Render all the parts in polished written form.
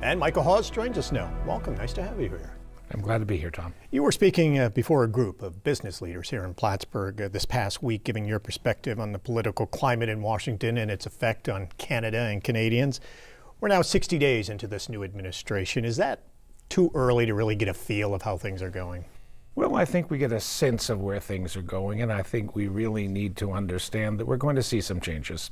And Michael Hawes joins us now. Welcome, nice to have you here. I'm glad to be here, Tom. You were speaking before a group of business leaders here in Plattsburgh this past week, giving your perspective on the political climate in Washington and its effect on Canada and Canadians. We're now 60 days into this new administration. Is that too early to really get a feel of how things are going? Well, I think we get a sense of where things are going, and I think we really need to understand that we're going to see some changes.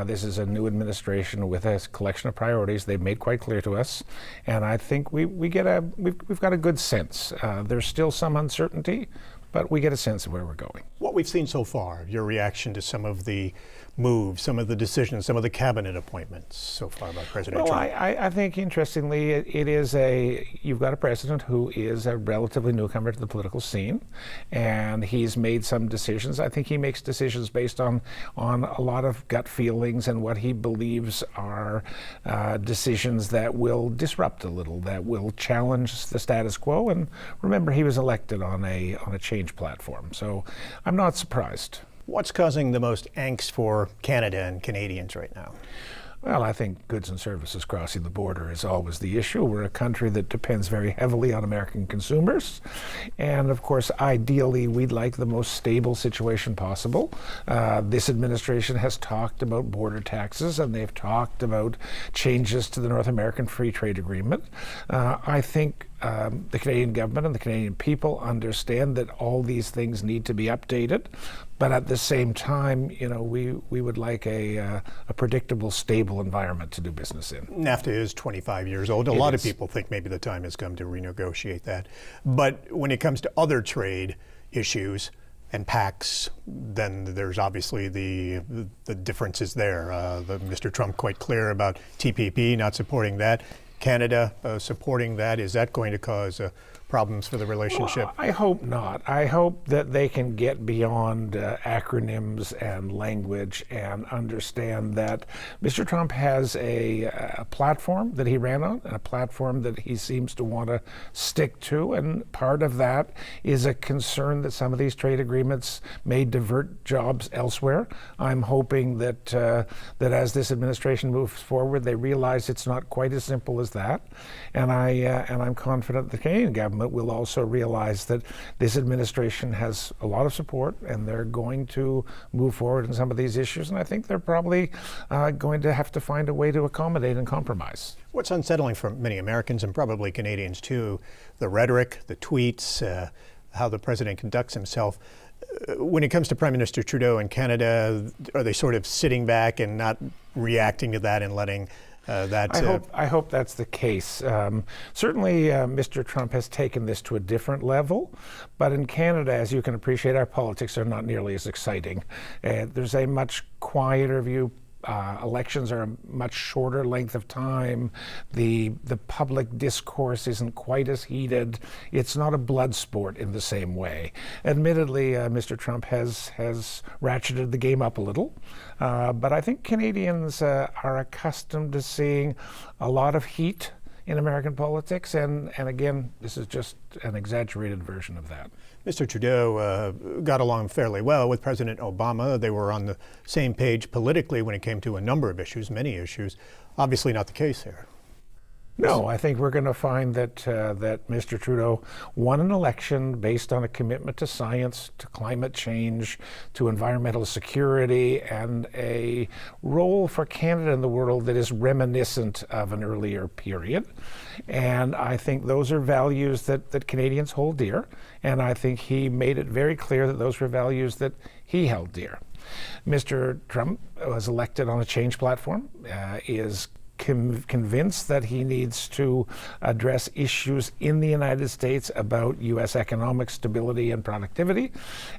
This is a new administration with a collection of priorities they've made quite clear to us, and I think we've got a good sense. There's still some uncertainty, but we get a sense of where we're going. What we've seen so far, your reaction to some of the moves, some of the decisions, some of the cabinet appointments so far by President Trump? I think, interestingly, you've got a president who is a relatively newcomer to the political scene, and he's made some decisions. I think he makes decisions based on a lot of gut feelings and what he believes are decisions that will disrupt a little, that will challenge the status quo. And remember, he was elected on a change platform, so I'm not surprised. What's causing the most angst for Canada and Canadians right now? Well, I think goods and services crossing the border is always the issue. We're a country that depends very heavily on American consumers. And of course, ideally, we'd like the most stable situation possible. This administration has talked about border taxes, and they've talked about changes to the North American Free Trade Agreement. I think the Canadian government and the Canadian people understand that all these things need to be updated, but at the same time, we would like a predictable, stable environment to do business in. NAFTA is 25 years old. A lot of people think maybe the time has come to renegotiate that. But when it comes to other trade issues and PACs, then there's obviously the differences there. Mr. Trump quite clear about TPP, not supporting that. Canada supporting that. Is that going to cause problems for the relationship? Well, I hope not. I hope that they can get beyond acronyms and language and understand that Mr. Trump has a platform that he ran on, and a platform that he seems to want to stick to, and part of that is a concern that some of these trade agreements may divert jobs elsewhere. I'm hoping that as this administration moves forward, they realize it's not quite as simple as that, and I'm confident the Canadian government will also realize that this administration has a lot of support, and they're going to move forward in some of these issues, and I think they're probably going to have to find a way to accommodate and compromise. What's unsettling for many Americans, and probably Canadians too, the rhetoric, the tweets, how the president conducts himself. When it comes to Prime Minister Trudeau in Canada, are they sort of sitting back and not reacting to that and letting I hope that's the case. Certainly, Mr. Trump has taken this to a different level, but in Canada, as you can appreciate, our politics are not nearly as exciting. There's a much quieter view. Elections are a much shorter length of time. The public discourse isn't quite as heated. It's not a blood sport in the same way. Admittedly, Mr. Trump has ratcheted the game up a little, but I think Canadians are accustomed to seeing a lot of heat in American politics, and again, this is just an exaggerated version of that. Mr. Trudeau got along fairly well with President Obama. They were on the same page politically when it came to a number of issues, many issues. Obviously not the case here. No, I think we're going to find that Mr. Trudeau won an election based on a commitment to science, to climate change, to environmental security, and a role for Canada in the world that is reminiscent of an earlier period. And I think those are values that Canadians hold dear, and I think he made it very clear that those were values that he held dear. Mr. Trump was elected on a change platform, is convinced that he needs to address issues in the United States about U.S. economic stability and productivity,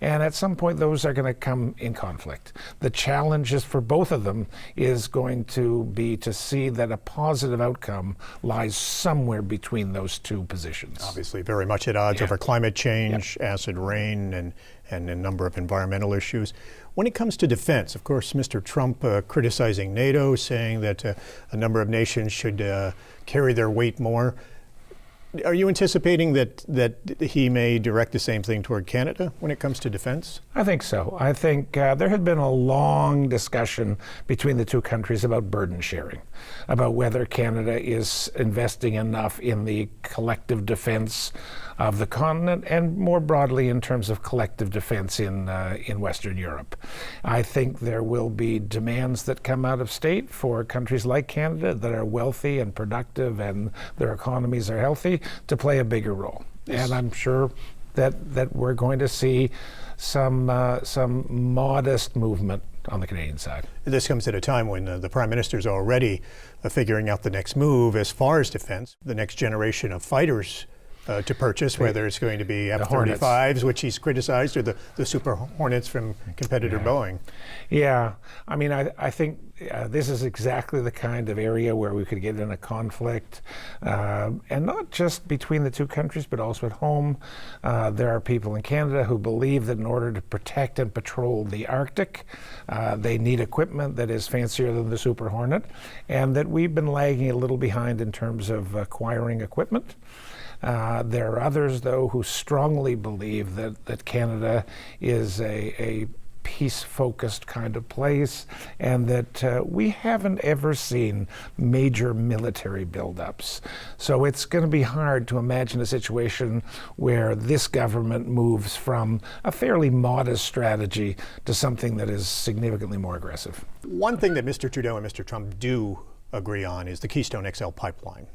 and at some point those are going to come in conflict. The challenges for both of them is going to be to see that a positive outcome lies somewhere between those two positions. Obviously very much at odds over climate change, acid rain, and a number of environmental issues. When it comes to defense, of course, Mr. Trump criticizing NATO, saying that a number of nations should carry their weight more. Are you anticipating that he may direct the same thing toward Canada when it comes to defense? I think so. I think there had been a long discussion between the two countries about burden sharing. about whether Canada is investing enough in the collective defense of the continent and more broadly in terms of collective defense in Western Europe. I think there will be demands that come out of state for countries like Canada that are wealthy and productive and their economies are healthy to play a bigger role. And I'm sure that we're going to see some modest movement on the Canadian side. This comes at a time when the Prime Minister is already figuring out the next move as far as defense, the next generation of fighters to purchase, whether it's going to be F-35s, which he's criticized, or the Super Hornets from competitor Boeing. Yeah, I mean, I think this is exactly the kind of area where we could get in a conflict, and not just between the two countries, but also at home. There are people in Canada who believe that in order to protect and patrol the Arctic, they need equipment that is fancier than the Super Hornet, and that we've been lagging a little behind in terms of acquiring equipment. There are others, though, who strongly believe that Canada is a peace-focused kind of place, and that we haven't ever seen major military buildups. So it's going to be hard to imagine a situation where this government moves from a fairly modest strategy to something that is significantly more aggressive. One thing that Mr. Trudeau and Mr. Trump do agree on is the Keystone XL pipeline.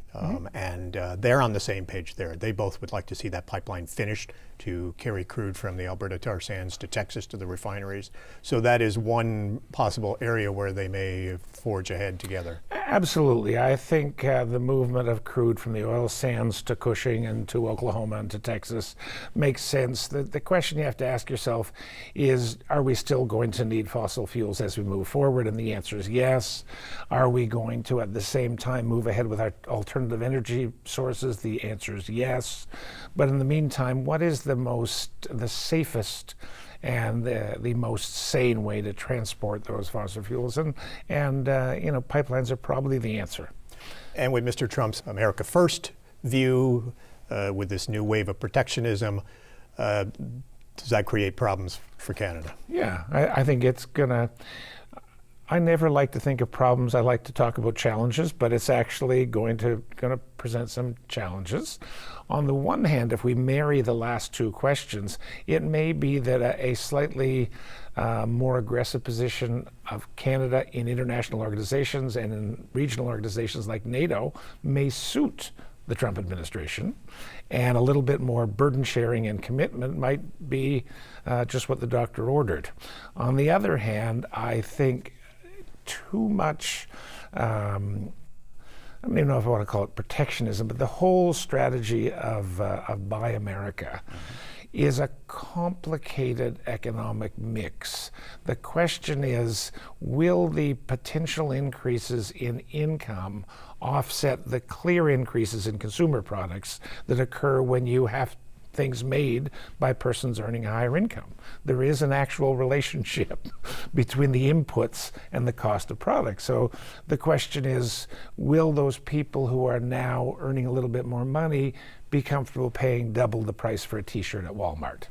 And they're on the same page there. They both would like to see that pipeline finished to carry crude from the Alberta tar sands to Texas to the refineries. So that is one possible area where they may forge ahead together. Absolutely. I think the movement of crude from the oil sands to Cushing and to Oklahoma and to Texas makes sense. The question you have to ask yourself is, are we still going to need fossil fuels as we move forward? And the answer is yes. Are we going to at the same time move ahead with our alternative energy sources? The answer is yes. But in the meantime, what is the safest and the most sane way to transport those fossil fuels? And pipelines are probably the answer. And with Mr. Trump's America First view, with this new wave of protectionism, does that create problems for Canada? Yeah, I think it's gonna. I never like to think of problems. I like to talk about challenges, but it's actually going to present some challenges. On the one hand, if we marry the last two questions, it may be that a slightly more aggressive position of Canada in international organizations and in regional organizations like NATO may suit the Trump administration, and a little bit more burden sharing and commitment might be just what the doctor ordered. On the other hand, I think too much, I don't even know if I want to call it protectionism, but the whole strategy of Buy America is a complicated economic mix. The question is, will the potential increases in income offset the clear increases in consumer products that occur when you have things made by persons earning a higher income? There is an actual relationship between the inputs and the cost of products. So the question is, will those people who are now earning a little bit more money be comfortable paying double the price for a T-shirt at Walmart?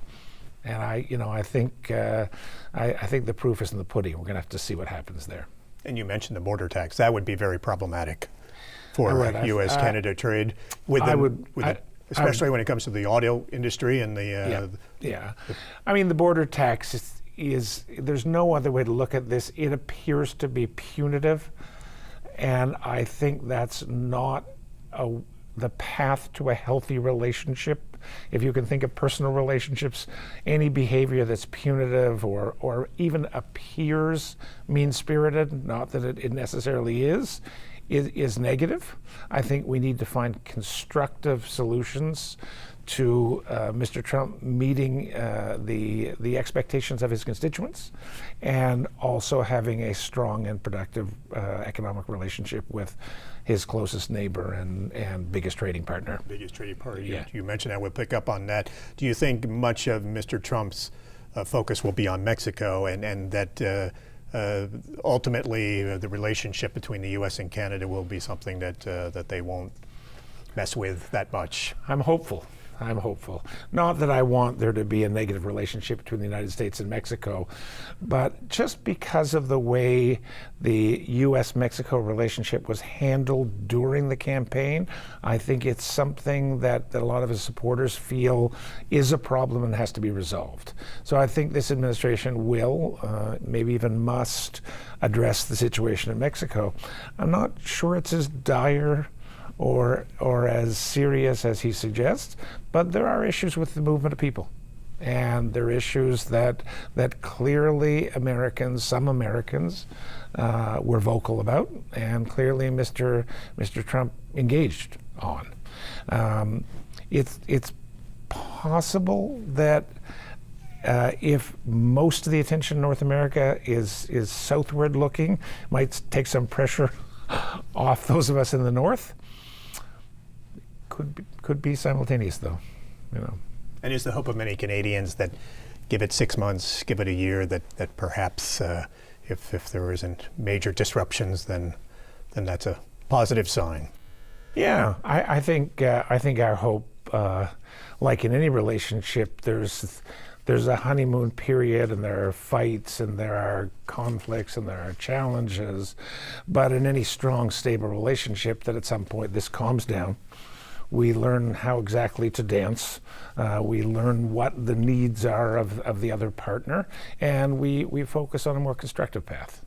And I think the proof is in the pudding. We're going to have to see what happens there. And you mentioned the border tax. That would be very problematic for U.S.-Canada trade. Especially when it comes to the auto industry and the... I mean, the border tax is, there's no other way to look at this. It appears to be punitive, and I think that's not the path to a healthy relationship. If you can think of personal relationships, any behavior that's punitive or even appears mean-spirited, not that it necessarily is negative. I think we need to find constructive solutions to Mr. Trump meeting the expectations of his constituents, and also having a strong and productive economic relationship with his closest neighbor and biggest trading partner. Biggest trading partner. Yeah. You mentioned that. We'll pick up on that. Do you think much of Mr. Trump's focus will be on Mexico, and that ultimately the relationship between the U.S. and Canada will be something that they won't mess with that much? I'm hopeful. I'm hopeful. Not that I want there to be a negative relationship between the United States and Mexico, but just because of the way the U.S.-Mexico relationship was handled during the campaign, I think it's something that a lot of his supporters feel is a problem and has to be resolved. So I think this administration will, maybe even must, address the situation in Mexico. I'm not sure it's as dire or as serious as he suggests, but there are issues with the movement of people. And there are issues that clearly some Americans were vocal about, and clearly Mr. Trump engaged on. It's possible that if most of the attention in North America is southward looking, might take some pressure off those of us in the north. Could be simultaneous, though, you know. And is the hope of many Canadians that give it 6 months, give it a year, that perhaps if there isn't major disruptions, then that's a positive sign? Yeah, I think our hope, like in any relationship, there's a honeymoon period, and there are fights, and there are conflicts, and there are challenges. But in any strong, stable relationship, that at some point this calms down. We learn how exactly to dance. We learn what the needs are of the other partner, and we focus on a more constructive path.